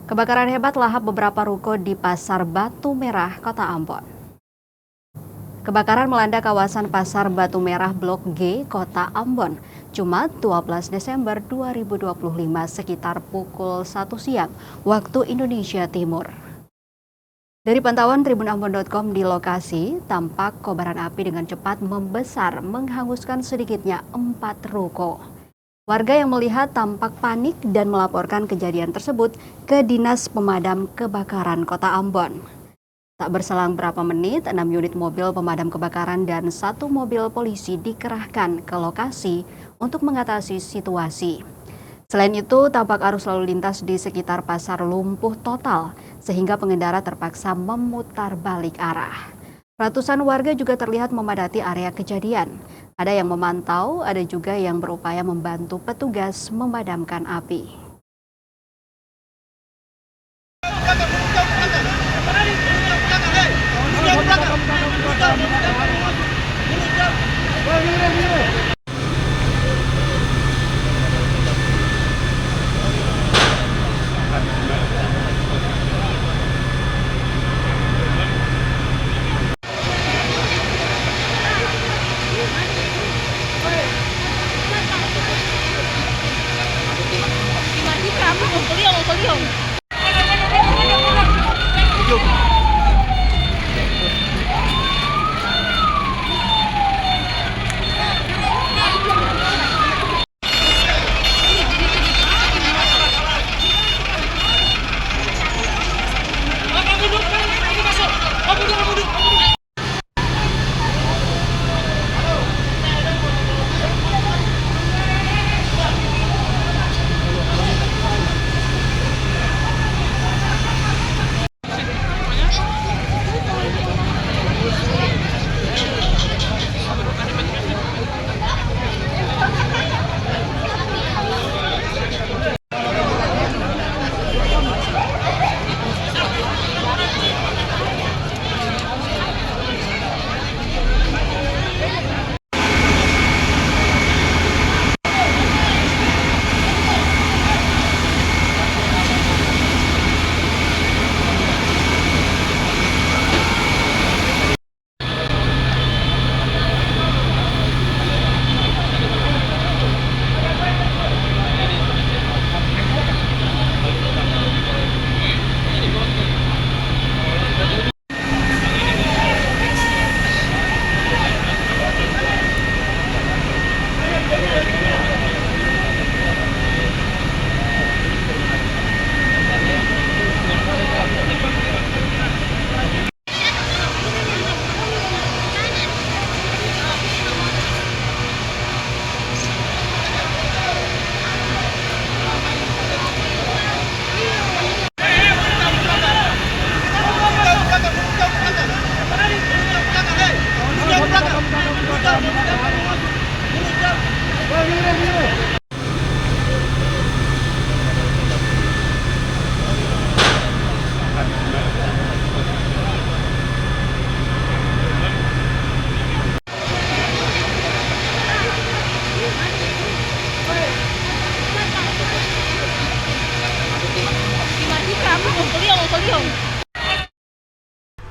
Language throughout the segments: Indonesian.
Kebakaran hebat lahap beberapa ruko di Pasar Batu Merah, Kota Ambon. Kebakaran melanda kawasan Pasar Batu Merah Blok G, Kota Ambon, Jumat 12 Desember 2025 sekitar pukul 1 siang, waktu Indonesia Timur. Dari pantauan tribunambon.com di lokasi, tampak kobaran api dengan cepat membesar menghanguskan sedikitnya 4 ruko. Warga yang melihat tampak panik dan melaporkan kejadian tersebut ke Dinas Pemadam Kebakaran Kota Ambon. Tak berselang berapa menit, 6 unit mobil pemadam kebakaran dan 1 mobil polisi dikerahkan ke lokasi untuk mengatasi situasi. Selain itu, tampak arus lalu lintas di sekitar pasar lumpuh total, sehingga pengendara terpaksa memutar balik arah. Ratusan warga juga terlihat memadati area kejadian. Ada yang memantau, ada juga yang berupaya membantu petugas memadamkan api.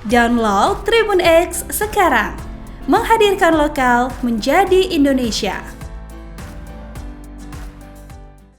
Download Tribun X sekarang, menghadirkan lokal menjadi Indonesia.